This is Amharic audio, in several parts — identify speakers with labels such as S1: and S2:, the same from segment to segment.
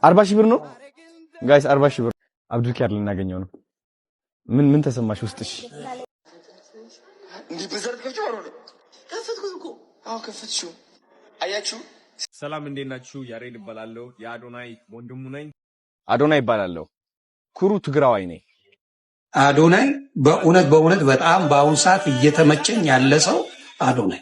S1: 40 ሺህ ብር ነው ጋይስ 40 ሺህ ብር አብዱልኪያር ልናገኘው ነው ምን ተሰማሽ ውስጥሽ እንዴ በዘርግፈው ነው ከፈትኩት እኮ አው ከፈትሽው አያችሁ ሰላም እንዴት ናችሁ ያሬድ ይባላልው የአዶናይ ወንድሙ ነኝ አዶናይ ይባላልው ኩሩ ትግራዋይ ነኝ
S2: አዶናይ በእውነት በጣም በአሁን ሰዓት እየተመቸኝ ያለ ሰው አዶናይ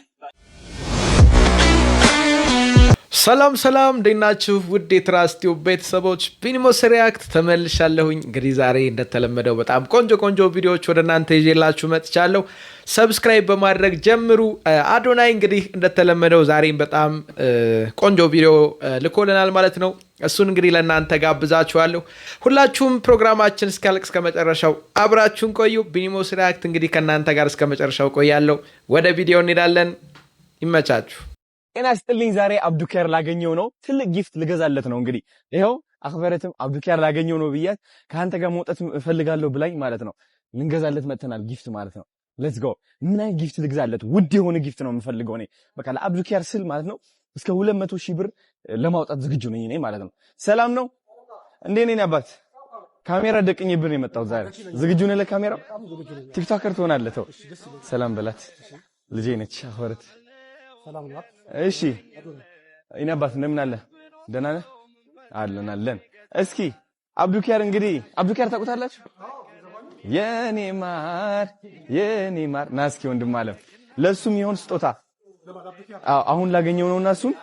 S3: ሰላም እንደናችሁ ውድ የትራስቲው ቤተሰቦች ቢኒሞስ ሪአክት ተመልሻለሁኝ እንግዲህ ዛሬ እንደተለመደው በጣም ቆንጆ ቪዲዮዎች ወደናንተ ይዤላችሁ መጥቻለሁ ሰብስክራይብ በማድረግ ጀምሩ አዶናይ እንግዲህ እንደተለመደው ዛሬም በጣም ቆንጆ ቪዲዮ ልኮልናል ማለት ነው እሱን እንግዲህ ለናንተ ጋብዛችኋለሁ ሁላችሁም ፕሮግራማችን እስካልቅ እስከ መጨረሻው አብራችሁን ቆዩ ቢኒሞስ ሪአክት እንግዲህ ከናንተ ጋር እስከ መጨረሻው ቆያለሁ ወደ ቪዲዮ እንሄዳለን ይመቻችሁ
S1: እና ስጥልኝ ዛሬ አብዱልኪያር ላገኘው ነው ትልቅ ጊፍት ልገዛለት ነው እንግዲህ ይሄው አኽበረትም አብዱልኪያር ላገኘው ነው ብያት ካንተ ጋር መውጣት እፈልጋለሁ ብላኝ ማለት ነው ልንገዛለት መተናል ጊፍት ማለት ነው ሌትስ ጎ ምን አይነት ጊፍት ልገዛለት ውድ የሆነ ጊፍት ነው የምፈልገው እኔ በቃ ለአብዱልኪያር ስል ማለት ነው እስከ 200 ሺህ ብር ለማውጣት ዝግጁ ነኝ እኔ ማለት ነው ሰላም ነው እንዴ ነኝ አባት ካሜራ ደቅኝብህ ነው የመጣው ዛሬ ዝግጁ ነህ ለካሜራው ቲክቶከር ትሆናለህ ተው ሰላም በላት ልጄ ነች አኽበረት ሰላም ነው እሺ ኢናባት እንደምን አለ ደህና ነህ አለን እስኪ አብዱልኪያር ታውቁታላችሁ የኔ ማር ናስኪ ወንድም አለ ለሱም ይሆን ስጦታ አሁን ላገኘው ነውና እሱም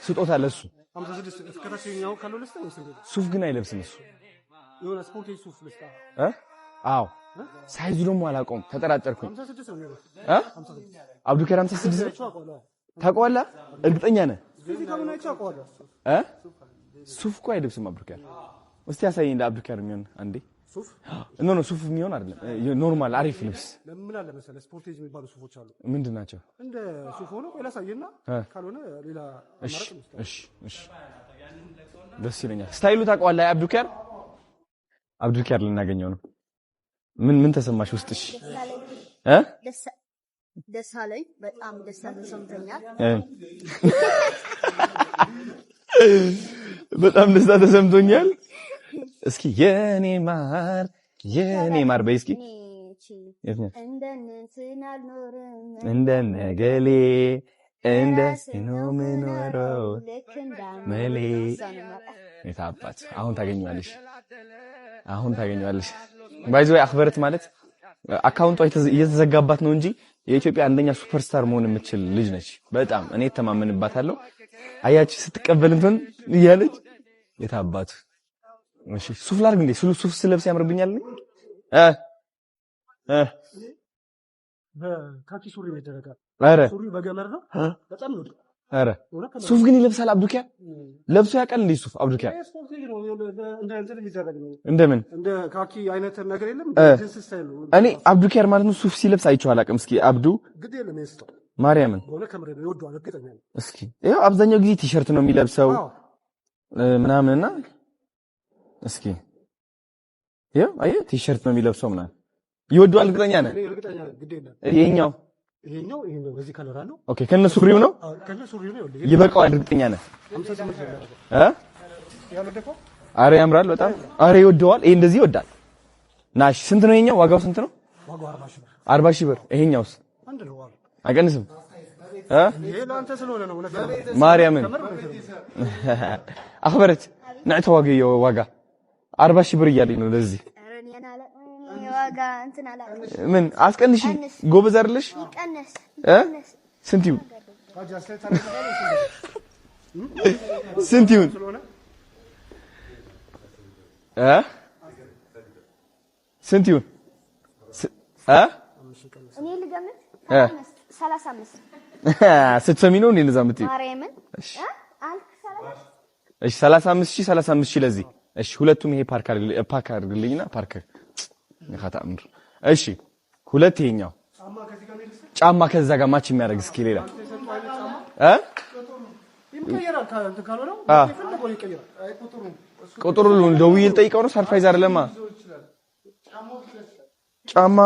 S1: ስጦታ ለሱ 56 እስከታችኛው ካለው ልስጥ ሱፍ ግን አይለብስም እሱ የሆነ ስፖርት ሱፍ ልስጣ አዎ ሳይዙ ደግሞ አላቆም ተጠራጠርኩኝ 56 ነው የሚለው 56 አብዱልኪያር 56 ታውቀዋለህ እርግጠኛ ነህ ሱፍ እኮ አይለብስም አብዱልኪያር እስቲ ያሳየኝ ለአብዱልኪያር የሚሆን አንዴ ሱፍ ኖ ሱፍ የሚሆን አይደለም ኖርማል አሪፍ ልብስ ለምን አለ መሰለህ ስፖርቴጅ የሚባሉ ሱፎች አሉ ምንድናቸው እንደ ሱፍ ሆኖ ያሳየና ካልሆነ ሌላ እሺ ደስ ይለኛል ስታይሉ ታውቀዋለህ አብዱልኪያር ልናገኘው ነው ምን ተሰማሽ ውስጥሽ
S4: ደሳለኝ በጣም ደስታ ተሰምቶኛል
S1: በጣም ደስታ ተሰምቶኛል እስኪ የኔ ማር በይስኪ እንደነገሌ እንደስኖ ምኖረው መሌ የታባት አሁን ታገኛለሽ ባይዘው አኽበረት ማለት አካውንቷ እየተዘጋባት ነው እንጂ የኢትዮጵያ አንደኛ ሱፐርስታር መሆን የምትችል ልጅ ነች በጣም እኔ ተማመንባታለሁ አያቺ ስትቀበል እንትን ይያለች የታባቱ እሺ ሱፍ ላርግ እንዴ ሱፍ ስለብስ ያምርብኛል
S5: በካኪ ሱሪ ይደረጋል ሱሪ በገመር ነው በጣም ነው
S1: ሱፍ ግን ይለብሳል አብዱልኪያር ለብሶ ያውቃል እንዴ ሱፍ አብዱልኪያር እንደምን
S5: እንደ ካኪ አይነት ነገር የለም ጂንስ ስታይል ነው
S1: እኔ አብዱልኪያር ማለት ነው ሱፍ ሲለብስ አይቼው አላውቅም እስኪ አብዱ
S5: ግድ የለም ይስጠው
S1: ማርያምን
S5: ወለ ከመረ ነው ይወደዋል እርግጠኛ ነኝ
S1: እስኪ ይሄው አብዛኛው ጊዜ ቲሸርት ነው የሚለብሰው ምናምንና እስኪ ይሄው አየ ቲሸርት ነው የሚለብሰው ምናምን ይወደዋል እርግጠኛ ነኝ ግድ የለም ይሄኛው በዚህ ከለር አለው ኦኬ ከነ ሱሪው ነው ይበቃዋል እርግጠኛ ነህ አረ ያምራል በጣም አረ ይወደዋል ይሄ እንደዚህ ይወዳል ናሽ ስንት ነው ይሄኛው ዋጋው ስንት ነው
S5: ዋጋው
S1: 40 ሺህ ብር ይሄኛውስ
S5: አንድ ነው ዋጋው
S1: አይቀንስም
S5: ይሄ ለአንተ ስለሆነ ነው
S1: ማርያምን አኽበረት ንዕተ ዋጋ 40 ሺህ ብር እያለኝ ነው ለዚህ
S4: ዋጋ እንትን አላውቅም
S1: ምን አስቀንሽ ጎበዝ አይደለሽ
S4: ይቀነስ
S1: ስንት ይሁን ስንት ይሁን እኔ
S4: ልገምት 35
S1: ስትሰሚ ነው እንደዛ የምትይው
S4: ማርያምን
S1: እሺ 35 ሺህ ለዚህ እሺ ሁለቱም ይሄ ፓርክ አድርግልኝና ፓርክ ነካታምር እሺ ሁለት ይሄኛው ጫማ ከዛ ጋር ማች የሚያደርግ እስኪ ሌላ
S5: ይቀየራል ካልሆነው ይፈልገው ይቀየራል
S1: ቁጥሩን ደውዬ ልጠይቀው ነው ሰርፕራይዝ አይደለማ ጫማ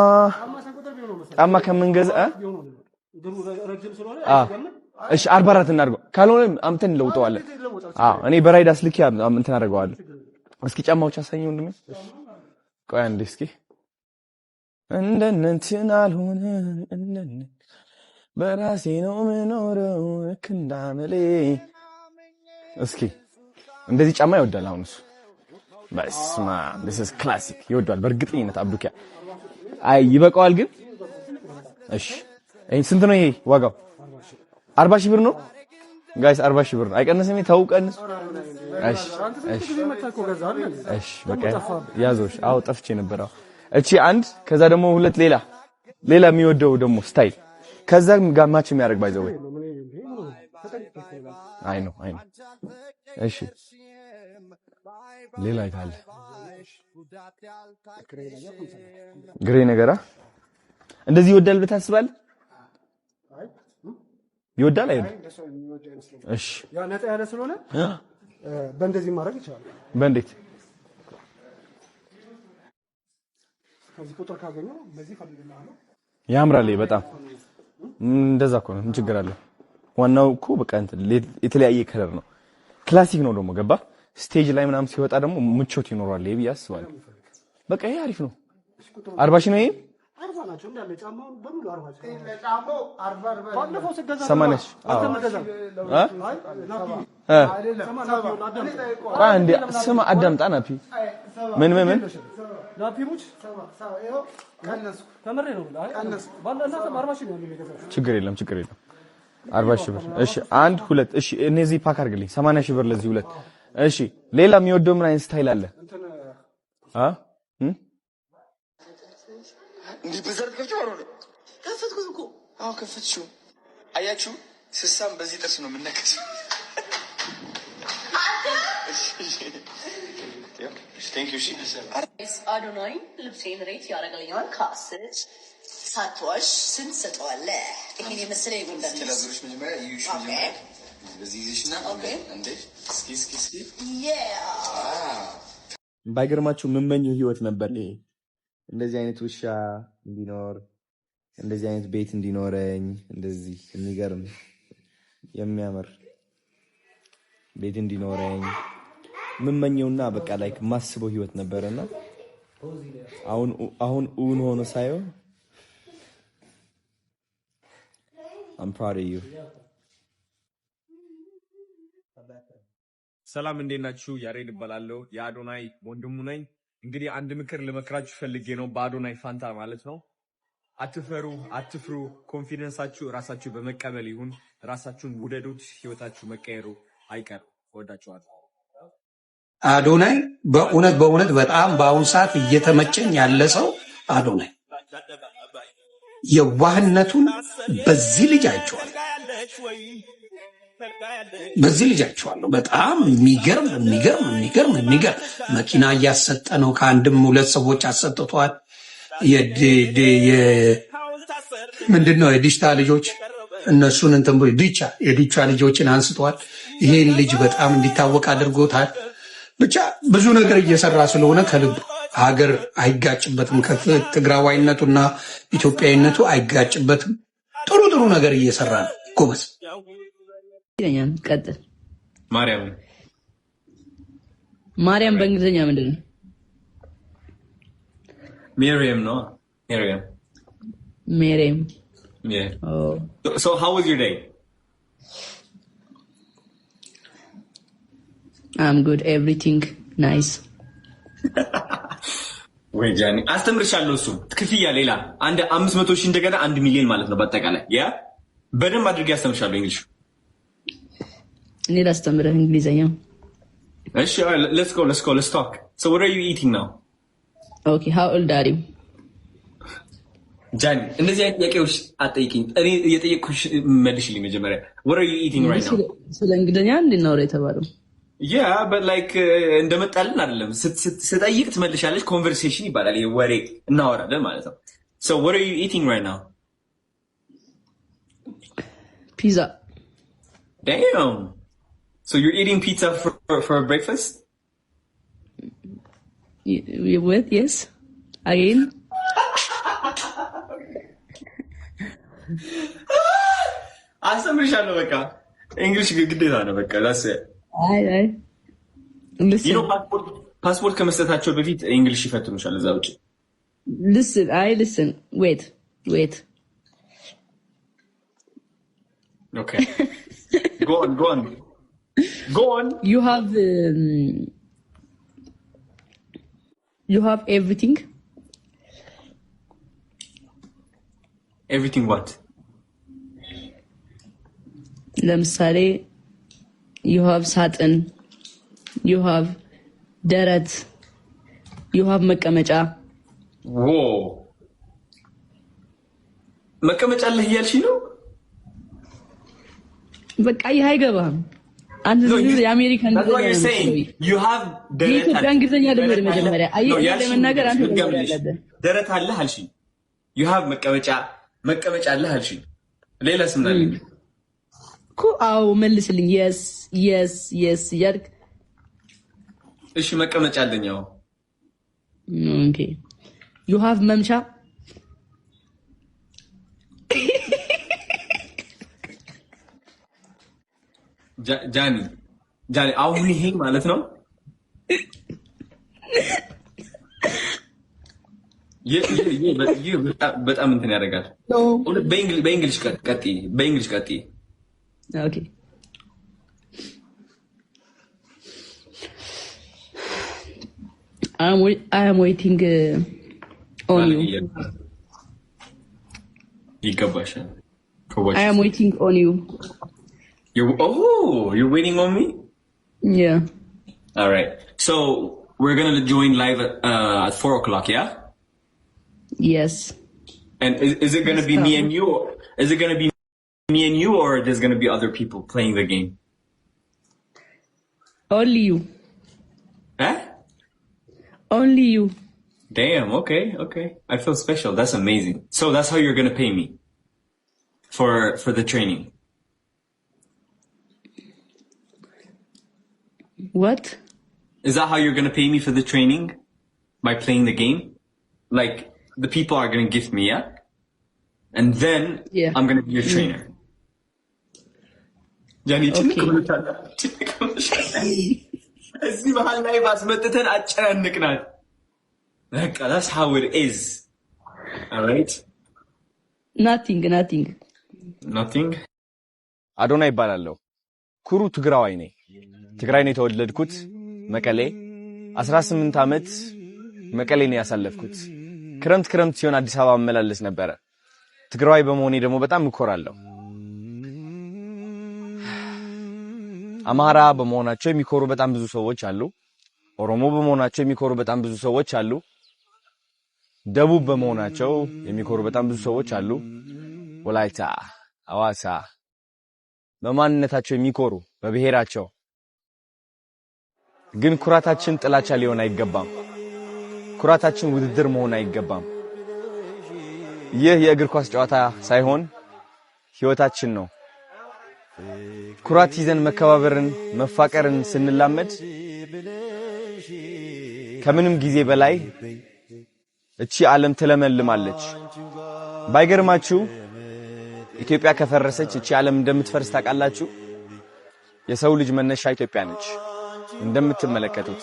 S1: ከምንገዛ እሺ 44 እናድርገው ካልሆነ አምተን እንለውጠዋለን እኔ በራይድ አስልኪ እንትን አደርገዋለሁ እስኪ ጫማዎች አሳየው እንደምን ቆይ አንዴ እስኪ እንደነንትን አልሆነ እንደነ በራሴ ነው ምኖረው ክንዳመሌ እስኪ እንደዚህ ጫማ ይወዳል አሁን እሱ በስማ this is classic ይወዳል በእርግጠኝነት አብዱኪያ አይ ይበቃዋል ግን እሺ ስንት ነው ይሄ ዋጋው 40 ሺህ ብር ነው ጋይስ 40 ሺህ ብር ነው አይቀንስም ታውቀንስ እሺ በቃ ያዞሽ አው ጠፍቼ ነበር እቺ አንድ ከዛ ደግሞ ሁለት ሌላ የሚወደው ደግሞ ስታይል ከዛ ጋር ማች የሚያደርግ ባይዘው አይ ነው እሺ ሌላ ይታል ግሬ ነገራ እንደዚህ ይወዳል ብታስባል ይወዳል አይደል እሺ
S5: ያ ነጣ ያለ ስለሆነ በእንደዚህ ማድረግ ይችላል
S1: በእንዴት
S5: ከዚህ ቁጥር ካገኘው በዚህ ፈልግልሃለሁ
S1: ያምራል በጣም እንደዛ እኮ ነው ችግር አለ ዋናው እኮ በቃ እንትን የተለያየ ከለር ነው ክላሲክ ነው ደግሞ ገባ ስቴጅ ላይ ምናምን ሲወጣ ደግሞ ምቾት ይኖራል ይሄ ያስባል በቃ ይሄ አሪፍ ነው 40 ሺህ ነው ይሄ
S5: 40 ናቸው እንዳለ ጫማውን በሙሉ 40 ጫማው 40 ባለፈው ስገዛ
S1: 80 አንዴ ስማ አዳምጣ ናፒ ምን ናፒሙች ቀነስኩ ተመሬ ነው ቀነስኩ ባለና 40 ሺህ ነው የሚገዛው ችግር የለም 40 ሺህ ብር እሺ 1 2 እሺ እነዚህ ፓክ አድርግልኝ 80 ሺህ ብር ለዚህ ሁለት እሺ ሌላ የሚወደው ምን አይነት ስታይል አለ
S6: እንዴ በዘር ከፈትኩት እኮ ከፈትሽው አያችሁ ስሳም በዚህ ጥርስ ነው የምነከሰው Thank you.
S7: አዶናይ ልብሴን ሬት ያደርግልኛል ካስች ሳትዋሽ ስንት ሰጠዋለህ? ይሄን የመሰለ ይጎንዳል
S6: ስለዚህ መጀመሪያ ይዩሽ መጀመሪያ በዚህ ይሽና እንዴ እስኪ
S1: ባይገርማችሁ የምመኘው ህይወት ነበር ይሄ እንደዚህ አይነት ውሻ እንዲኖር እንደዚህ አይነት ቤት እንዲኖረኝ እንደዚህ የሚገርም የሚያምር ቤት እንዲኖረኝ ምመኘውና በቃ ላይክ ማስበው ህይወት ነበርና አሁን እውን ሆኖ ሳይሆን I'm proud of you
S8: ሰላም እንዴት ናችሁ ያሬድ እባላለሁ የአዶናይ ወንድሙ ነኝ እንግዲህ አንድ ምክር ልመክራችሁ ፈልጌ ነው በአዶናይ ፋንታ ማለት ነው አትፍሩ ኮንፊደንሳችሁ ራሳችሁ በመቀበል ይሁን ራሳችሁን ውደዱት ህይወታችሁ መቀየሩ አይቀር ወዳችኋለሁ
S2: አዶናይ በእውነት በጣም በአሁን ሰዓት እየተመቸኝ ያለ ሰው አዶናይ የዋህነቱን በዚህ ልጅ አይቼዋለሁ በጣም የሚገርም መኪና እያሰጠ ነው ከአንድም ሁለት ሰዎች አሰጥቷል ምንድነው የዲሽታ ልጆች እነሱን እንትን የዲቻ ልጆችን አንስቷል ይሄን ልጅ በጣም እንዲታወቅ አድርጎታል ብቻ ብዙ ነገር እየሰራ ስለሆነ ከልብ ሀገር አይጋጭበትም ከትግራዋይነቱና ኢትዮጵያዊነቱ አይጋጭበትም ጥሩ ነገር እየሰራ ነው ጎበዝ
S9: ይለኛል ቀጥል
S8: ማርያም
S9: በእንግሊዝኛ ምንድነው
S8: Miriam no
S9: Miriam
S8: yeah so how was your day
S9: I'm good everything nice
S8: ወይ ጃኒ አስተምርሻለሁ እሱ ክፍያ ሌላ አንድ 500 ሺህ እንደገና 1 ሚሊዮን ማለት ነው በአጠቃላይ ያ በደንብ አድርጌ አስተምርሻለሁ እንግሊዝ
S9: እኔ ላስተምርህ እንግሊዝኛ
S8: እሺ let's talk so what are you eating now
S9: okay how old are you
S8: ጃኒ እንደዚህ አይነት ጥያቄዎች አትጠይቂኝ እኔ እየጠየቅኩሽ መልሽልኝ መጀመሪያ what are you eating right now
S9: ስለ እንግሊዝኛ እንድናወራ የተባለው
S8: yeah but like እንደመጣልን አይደለም ስትጠይቅ ትመልሻለሽ conversation ይባላል ይሄ ወሬ እናወራለን ማለት ነው so what are you eating right now
S9: pizza
S8: damn so you're eating pizza for breakfast
S9: with yes again
S8: አስተምርሻለሁ። በቃ እንግሊሽ ግዴታ ነው። በቃ ላስ
S9: አይ
S8: ፓስፖርት ከመስጠታቸው በፊት እንግሊሽ ይፈትኑሻል። እዛ ውጪ
S9: listen. Wait.
S8: Okay. Go on.
S9: You have everything.
S8: Everything what?
S9: ለምሳሌ you have ሳጥን, you have ደረት, you have መቀመጫ።
S8: መቀመጫ አለህ እያልሽኝ ነው?
S9: በቃ ይሄ አይገባም። አንተ ዝም የአሜሪካን የኢትዮጵያ እንግሊዝኛ ደግሞ መጀመሪያ አየህ ለመናገር አንተ
S8: ደረት አለህ አልሽኝ። you have መቀመጫ አለህ አልሽኝ። ሌላ ስም አለ
S9: እኮ። አዎ መልስልኝ። yes ያድግ።
S8: እሺ መቀመጫ አለኝ። አዎ
S9: ኦኬ። you have መምቻ።
S8: ጃኒ አሁን ይሄ ማለት ነው በጣም እንትን ያደርጋል። በእንግሊሽ ቀጥይ።
S9: ኦኬ I am waiting on you.
S8: ይገባሻል።
S9: I am waiting on you.
S8: You're waiting on me?
S9: Yeah.
S8: All right. So we're gonna join live at 4:00. Yeah.
S9: Yes.
S8: And is it gonna be me and you? Is it gonna be me and you, or there's gonna be other people playing the game?
S9: Only you.
S8: Huh?
S9: Only you.
S8: Damn. Okay. I feel special. That's amazing. So that's how you're gonna pay me for the training.
S9: What?
S8: Is that how you're gonna pay me for the training? By playing the game? Like, the people are gonna gift me, yeah? And then I'm gonna be your trainer. Johnny, that's how it is. Alright?
S9: Nothing.
S1: አዶናይ ይባላለሁ። ኩሩ ትግራዋይ ነኝ። ትግራይ ነው የተወለድኩት፣ መቀሌ 18 ዓመት መቀሌ ነው ያሳለፍኩት። ክረምት ሲሆን አዲስ አበባ መመላለስ ነበረ። ትግራዋይ በመሆኔ ደግሞ በጣም እኮራለሁ። አማራ በመሆናቸው የሚኮሩ በጣም ብዙ ሰዎች አሉ። ኦሮሞ በመሆናቸው የሚኮሩ በጣም ብዙ ሰዎች አሉ። ደቡብ በመሆናቸው የሚኮሩ በጣም ብዙ ሰዎች አሉ። ወላይታ፣ አዋሳ በማንነታቸው የሚኮሩ በብሔራቸው። ግን ኩራታችን ጥላቻ ሊሆን አይገባም። ኩራታችን ውድድር መሆን አይገባም። ይህ የእግር ኳስ ጨዋታ ሳይሆን ህይወታችን ነው። ኩራት ይዘን መከባበርን፣ መፋቀርን ስንላመድ ከምንም ጊዜ በላይ እቺ ዓለም ትለመልማለች። ባይገርማችሁ ኢትዮጵያ ከፈረሰች እቺ ዓለም እንደምትፈርስ ታውቃላችሁ? የሰው ልጅ መነሻ ኢትዮጵያ ነች። እንደምትመለከቱት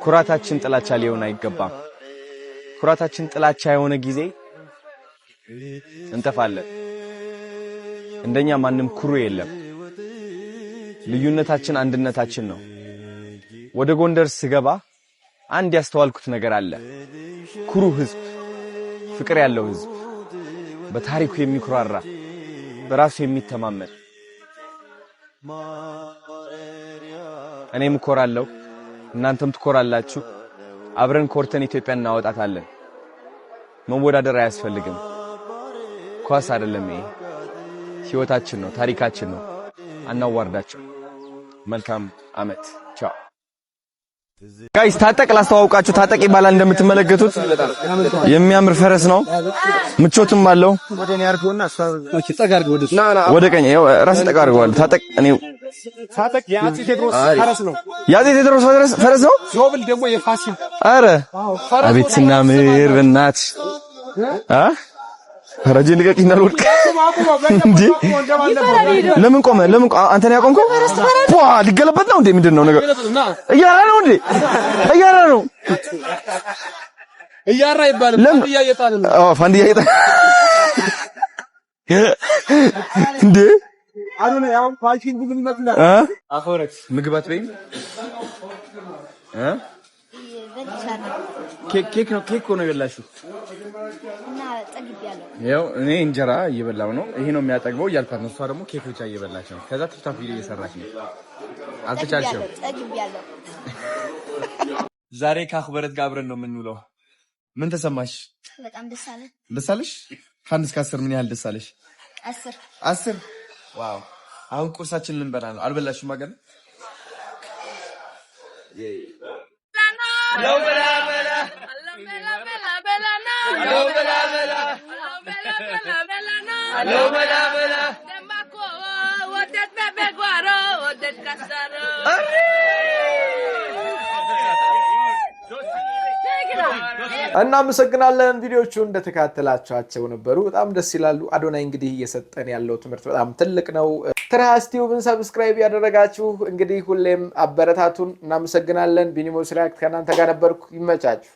S1: ኩራታችን ጥላቻ ሊሆን አይገባም። ኩራታችን ጥላቻ የሆነ ጊዜ እንጠፋለን። እንደኛ ማንም ኩሩ የለም። ልዩነታችን አንድነታችን ነው። ወደ ጎንደር ስገባ አንድ ያስተዋልኩት ነገር አለ። ኩሩ ህዝብ፣ ፍቅር ያለው ህዝብ፣ በታሪኩ የሚኩራራ፣ በራሱ የሚተማመን። እኔም እኮራለሁ፣ እናንተም ትኮራላችሁ። አብረን ኮርተን ኢትዮጵያን እናወጣታለን። መወዳደር አያስፈልግም። ኳስ አይደለም ይሄ፣ ህይወታችን ነው፣ ታሪካችን ነው። አናዋርዳቸው። መልካም አመት። ቻው ጋይስ። ታጠቅ ላስተዋውቃችሁ። ታጠቅ ይባላል። እንደምትመለከቱት የሚያምር ፈረስ ነው። ምቾትም አለው። ወደ ቀኝ ይኸው ራስ ጠጋ አድርገዋል። ታጠቅ ታጠቅ የአፄ ቴዎድሮስ ፈረስ ነው። የአፄ ቴዎድሮስ ፈረስ ነው። ዞብል ደግሞ የፋሲል። አረ አቤት ስናምር በእናት ረጂ ልቀቂና ልወድቅ እንዴ ለምን ቆመ አንተ ነው ያቆምከው ፖ ሊገለበጥ ነው እንዴ ምንድነው ነገር እያራ ነው እንዴ እያራ ይባላል ፋንዲያ እየጣለ ነው ፋንዲያ እየጣለ እንዴ አዶነ ያው ፋሽን ምን ይመስላል አኸውረት ምግባት በይ ኬክ ነው የበላሽው እና ጠግቢያለሁ ያው እኔ እንጀራ እየበላው ነው ይሄ ነው የሚያጠግበው እያልኳት ነው እሷ ደግሞ ኬክ ብቻ እየበላች ነው ከዛ ትፍታፍ ቪዲዮ እየሰራች ነው አልተቻልሽም ጠግቢያለሁ
S8: ዛሬ ከአኽበረት ጋር አብረን ነው የምንውለው ምን ተሰማሽ
S4: በጣም ደስ አለሽ
S8: ከአንድ እስከ 10 ምን ያህል ደስ አለሽ
S4: 10
S8: ዋው አሁን ቁርሳችንን ልንበላ ነው አልበላሽም ማገር ለው በላ
S3: እናመሰግናለን ቪዲዮቹ እንደተከታተላችኋቸው ነበሩ በጣም ደስ ይላሉ አዶናይ እንግዲህ እየሰጠን ያለው ትምህርት በጣም ትልቅ ነው ትራስ ቲዩብን ሰብስክራይብ ያደረጋችሁ እንግዲህ ሁሌም አበረታቱን እናመሰግናለን ቢኒሞስ ሪያክት ከናንተ ጋር ነበርኩ ይመቻችሁ